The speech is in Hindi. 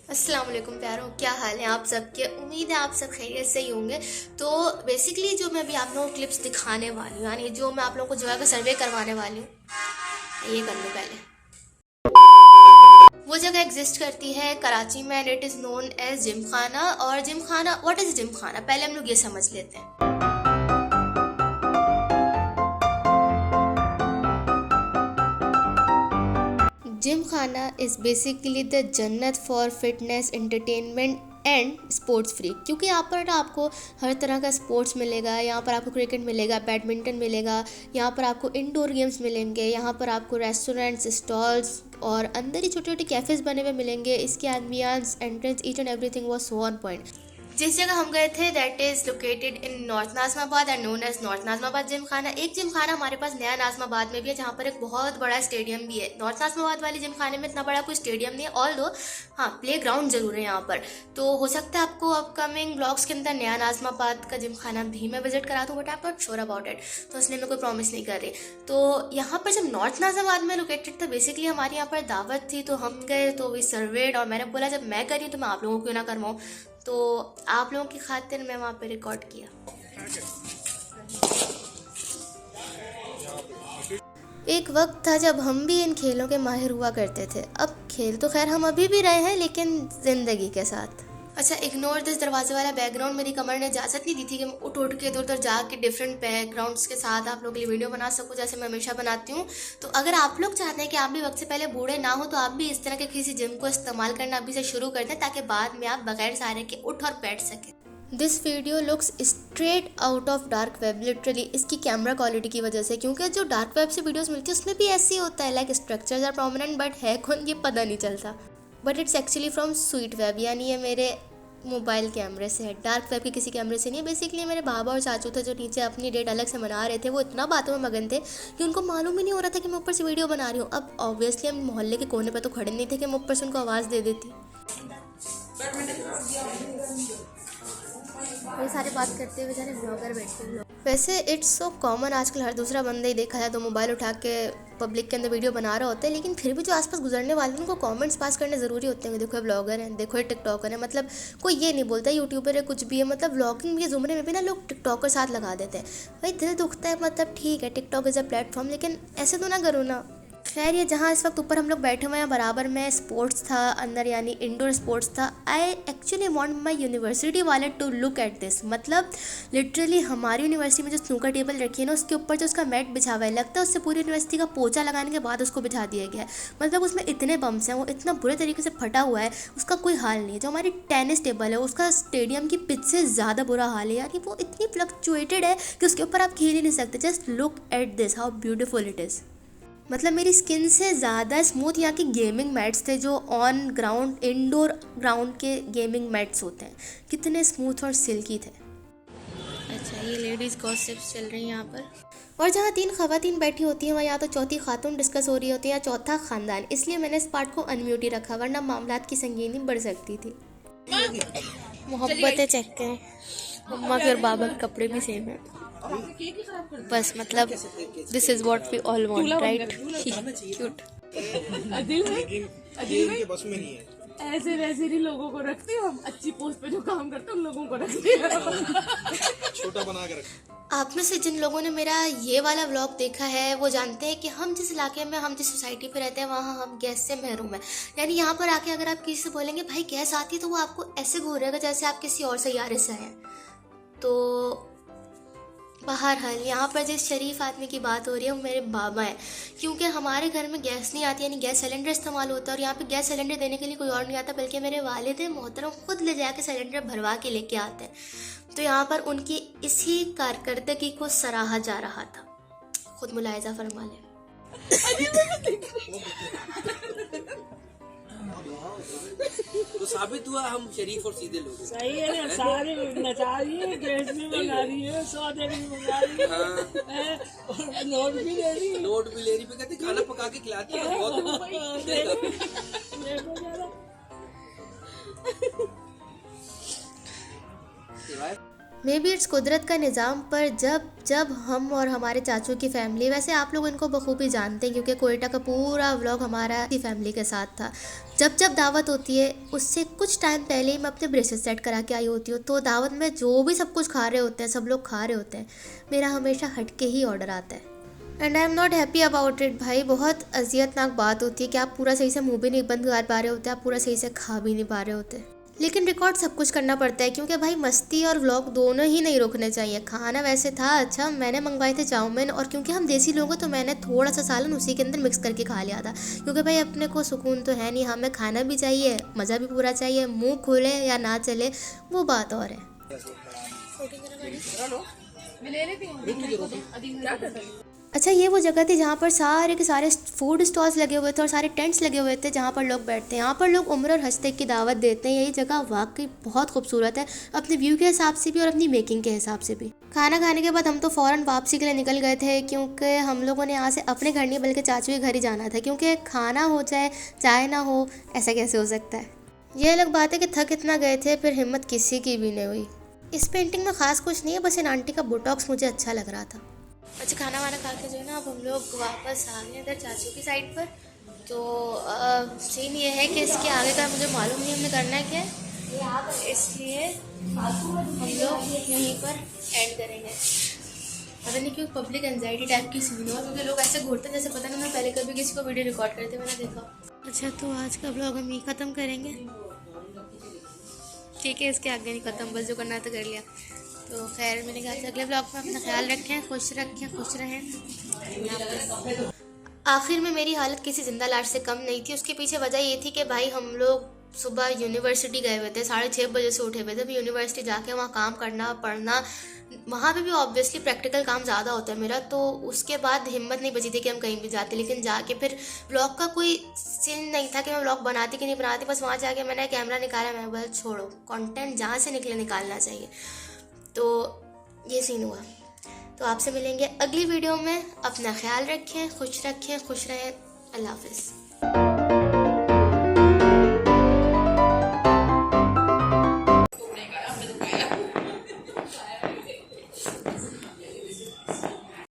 अस्सलाम वालेकुम प्यारों, क्या हाल है आप सबके। उम्मीद है आप सब खैरियत से ही होंगे। तो बेसिकली जो मैं अभी आप लोगों को क्लिप्स दिखाने वाली हूँ, यानी जो मैं आप लोगों को जगह का सर्वे करवाने वाली हूँ, ये कर लो पहले। वो जगह एग्जिस्ट करती है कराची में and it is known as gymkhana. और जिम खाना, व्हाट इज़ जिम खाना, पहले हम लोग ये समझ लेते हैं। जिम खाना इज़ बेसिकली द जन्नत for fitness entertainment and sports free, क्योंकि यहाँ पर ना आपको हर तरह का स्पोर्ट्स मिलेगा। यहाँ पर आपको क्रिकेट मिलेगा, बैडमिंटन मिलेगा, यहाँ पर आपको इंडोर गेम्स मिलेंगे, यहाँ पर आपको रेस्टोरेंट्स, स्टॉल्स और अंदर ही छोटे छोटे कैफ़ेज़ बने हुए मिलेंगे। इसके ambience, entrance, each and everything was so on point. जिस जगह हम गए थे that is located in north Nazimabad and known as north Nazimabad gymkhana. एक जिम खाना हमारे पास नया नाज़िमाबाद में भी है, जहाँ पर एक बहुत बड़ा स्टेडियम भी है। नॉर्थ नाज़िमाबाद वाले जिम खाने में इतना बड़ा कोई स्टेडियम नहीं है, ऑल दो हाँ प्ले ग्राउंड जरूर है यहाँ पर। तो हो सकता है आपको अपकमिंग ब्लॉग्स के अंदर नया नाज़िमाबाद का जिम खाना भी मैं विजिट करा दूँ, but I am not sure about it, तो इसलिए मैं कोई प्रॉमिस नहीं कर रही। तो यहाँ पर जब नॉर्थ नाज़िमाबाद में लोकेटेड था, बेसिकली हमारी यहाँ पर दावत थी, तो हम गए, तो वी सर्वेड, और मैंने बोला जब मैं करी तो मैं आप लोगों को क्यों ना करवाऊँ। तो आप लोगों की खातिर मैं वहाँ पे रिकॉर्ड किया। एक वक्त था जब हम भी इन खेलों के माहिर हुआ करते थे। अब खेल तो खैर हम अभी भी रहे हैं, लेकिन ज़िंदगी के साथ। अच्छा, इग्नोर दिस दरवाजे वाला बैकग्राउंड। मेरी कमर ने इजाज़त नहीं दी थी कि मैं उठ के इधर उधर जाके डिफरेंट बैकग्राउंड्स के साथ आप लोगों के लिए वीडियो बना सकूँ, जैसे मैं हमेशा बनाती हूँ। तो अगर आप लोग चाहते हैं कि आप भी वक्त से पहले बूढ़े ना हो, तो आप भी इस तरह के किसी जिम को इस्तेमाल करना अभी से शुरू कर दें, ताकि बाद में आप बगैर सहारे के उठ और बैठ सकें। This video looks straight out of dark web, literally इसकी कैमरा क्वालिटी की वजह से, क्योंकि जो डार्क वेब से वीडियोस मिलती है उसमें भी ऐसे ही होता है, like structures are prominent but है कौन ये पता नहीं चलता। But it's actually from sweet web, यानी ये मेरे मोबाइल कैमरे से है, डार्क वेब के किसी कैमरे से नहीं है। बेसिकली मेरे बाबा और चाचू थे जो नीचे अपनी डेट अलग से मना रहे थे। वो इतना बातों में मगन थे कि उनको मालूम ही नहीं हो रहा था कि मैं ऊपर से वीडियो बना रही हूँ। अब ऑब्वियसली हम मोहल्ले के कोने पर तो खड़े नहीं थे कि मैं ऊपर से उनको आवाज़ दे देती। ये सारी बात करते हुए बेचारे ब्लॉगर बैठे हैं। वैसे इट्स सो कॉमन, आजकल हर दूसरा बंदा ही देखा है तो मोबाइल उठा के पब्लिक के अंदर वीडियो बना रहा होता है, लेकिन फिर भी जो आसपास गुजरने वाले हैं उनको कमेंट्स पास करने ज़रूरी होते हैं। देखो ये ब्लॉगर हैं, देखो ये टिकटॉकर है, मतलब कोई ये नहीं बोलता यूट्यूबर है कुछ भी है। मतलब व्लॉगिंग के ज़ुमरे में भी ना लोग टिकटॉकर साथ लगा देते हैं। भाई दिल दुखता है, मतलब ठीक है टिकटॉक इज़ अ प्लेटफॉर्म, लेकिन ऐसे तो ना करो ना। खैर ये जहाँ इस वक्त ऊपर हम लोग बैठे हुए हैं, बराबर में स्पोर्ट्स था अंदर, यानी इंडोर स्पोर्ट्स था। I actually want my university वाले टू लुक एट दिस। मतलब लिटरली हमारी यूनिवर्सिटी में जो स्नूकर टेबल रखी है ना, उसके ऊपर जो उसका मैट बिछा हुआ है, लगता है उससे पूरी यूनिवर्सिटी का पोछा लगाने के बाद उसको बिछा दिया गया है। मतलब उसमें इतने बम्स हैं, वो इतना बुरे तरीके से फटा हुआ है, उसका कोई हाल नहीं है। जो हमारी टेनिस टेबल है उसका स्टेडियम की पिच से ज़्यादा बुरा हाल है, यानी वो इतनी फ्लक्चुएटेड है कि उसके ऊपर आप खेल ही नहीं सकते। Just look at this, how beautiful it is. मतलब मेरी स्किन से ज़्यादा स्मूथ यहाँ के गेमिंग मैट्स थे जो ऑन ग्राउंड, इंडोर ग्राउंड के गेमिंग मैट्स होते हैं, कितने स्मूथ और सिल्की थे। अच्छा, ये लेडीज़ गॉसिप्स चल रही हैं यहाँ पर, और जहाँ 3 ख़वातीन बैठी होती हैं वहाँ या तो चौथी खातून डिस्कस हो रही होती है या चौथा ख़ानदान। इसलिए मैंने इस पार्ट को अनम्यूट ही रखा, वरना मामलात की संगीनी बढ़ सकती थी। मोहब्बतें चेक करें, मम्मा के और बाबा के कपड़े भी सेम हैं, बस मतलब this is what we all want, right? Cute. Adil बस में नहीं है। ऐसे वैसे नहीं लोगों को रखते हो, हम अच्छी पोस्ट पे जो काम करते हैं उन लोगों को रखते हैं। छोटा बना के रखते। आप में से जिन लोगों ने मेरा ये वाला व्लॉग देखा है वो जानते हैं कि हम जिस इलाके में, हम जिस सोसाइटी पे रहते हैं वहाँ हम गैस से महरूम हैं। यानी यहाँ पर आके अगर आप किसी से बोलेंगे भाई गैस आती है, तो वो आपको ऐसे घूरेगा जैसे आप किसी और सैयारे से हैं। तो बहरहाल यहाँ पर जिस शरीफ आदमी की बात हो रही है वो मेरे बाबा हैं, क्योंकि हमारे घर में गैस नहीं आती, यानी गैस सिलेंडर इस्तेमाल होता है, और यहाँ पे गैस सिलेंडर देने के लिए कोई और नहीं आता, बल्कि मेरे वालिद मोहतरम खुद ले जाके सिलेंडर भरवा के लेके आते हैं। तो यहाँ पर उनकी इसी कारकर्दगी को सराहा जा रहा था, खुद मुलाहिजा फरमा लें। तो साबित हुआ हम शरीफ और सीधे लोग। सही है ना, सारे नचा रही है, गैस भी मंगा रही है, सौदे भी मंगा रही है, और नोट भी ले रही है। नोट भी ले रही, कहते खाना पका के खिलाती है बहुत। मे बी इट्स कुदरत का निज़ाम, पर जब हम और हमारे चाचू की फैमिली, वैसे आप लोग इनको बखूबी जानते हैं क्योंकि कोयटा का पूरा व्लॉग हमारा ही फैमिली के साथ था। जब दावत होती है उससे कुछ टाइम पहले ही मैं अपने ब्रेसेस सेट करा के आई होती हूँ, तो दावत में जो भी सब कुछ खा रहे होते हैं, सब लोग खा रहे होते हैं, मेरा हमेशा हटके ही ऑर्डर आता है। And I am not happy about it भाई। बहुत अजियतनाक बात होती है कि आप पूरा सही से मुंह भी नहीं बंद कर पा रहे होते, आप पूरा सही से खा भी नहीं पा रहे होते, लेकिन रिकॉर्ड सब कुछ करना पड़ता है क्योंकि भाई मस्ती और व्लॉग दोनों ही नहीं रोकने चाहिए। खाना वैसे था अच्छा, मैंने मंगवाए थे चाउमीन, और क्योंकि हम देसी लोग हैं तो मैंने थोड़ा सा सालन उसी के अंदर मिक्स करके खा लिया था, क्योंकि भाई अपने को सुकून तो है नहीं, हमें खाना भी चाहिए, मज़ा भी पूरा चाहिए, मुंह खुले या ना चले वो बात और है। मैं ले लेती हूँ। अच्छा, ये वो जगह थी जहाँ पर सारे के सारे फूड स्टॉल्स लगे हुए थे और सारे टेंट्स लगे हुए थे जहाँ पर लोग बैठते हैं। यहाँ पर लोग उम्र और हंसते की दावत देते हैं। यही जगह वाकई बहुत खूबसूरत है, अपने व्यू के हिसाब से भी और अपनी मेकिंग के हिसाब से भी। खाना खाने के बाद हम तो फ़ौरन वापसी के लिए निकल गए थे क्योंकि हम लोगों ने यहाँ से अपने घर नहीं बल्कि चाचू के घर ही जाना था, क्योंकि खाना हो जाए चाय ना हो ऐसा कैसे हो सकता है। ये अलग बात है कि थक इतना गए थे फिर हिम्मत किसी की भी नहीं हुई। इस पेंटिंग में ख़ास कुछ नहीं है, बस इन आंटी का बोटॉक्स मुझे अच्छा लग रहा था। अच्छा, खाना वाना खा के जो है ना अब हम लोग वापस आ गए इधर चाचू की साइड पर। तो सीन ये है कि इसके आगे का मुझे मालूम नहीं हमने करना है क्या है, इसलिए हम लोग यहीं पर एंड करेंगे। पता नहीं क्यों पब्लिक एंजाइटी टाइप की सीन हुआ, क्योंकि लोग ऐसे घूरते हैं जैसे पता नहीं मैं पहले कभी किसी को वीडियो रिकॉर्ड करते मैंने देखा। अच्छा, तो आज का ब्लॉग हम यहीं ख़त्म करेंगे, ठीक है? इसके आगे नहीं ख़त्म, बस जो करना था कर लिया। तो खैर, मैंने कहा अगले ब्लॉग में अपना ख्याल रखें, खुश रखें, खुश रहें। आखिर में मेरी हालत किसी जिंदा लाश से कम नहीं थी। उसके पीछे वजह ये थी कि भाई हम लोग सुबह यूनिवर्सिटी गए हुए थे, 6:30 बजे से उठे हुए थे। अभी यूनिवर्सिटी जाके वहाँ काम करना पढ़ना, वहाँ पे भी ऑब्वियसली प्रैक्टिकल काम ज़्यादा होता है मेरा, तो उसके बाद हिम्मत नहीं बची थी कि हम कहीं भी जाते। लेकिन जाके फिर ब्लॉग का कोई सीन नहीं था कि मैं ब्लॉग बनाती कि नहीं बनाती, बस वहाँ जाके मैंने कैमरा निकाला, मैं बोला छोड़ो, कंटेंट जहाँ से निकले निकालना चाहिए। तो ये सीन हुआ। तो आपसे मिलेंगे अगली वीडियो में। अपना ख्याल रखें, खुश रहें। अल्लाह हाफ़िज़।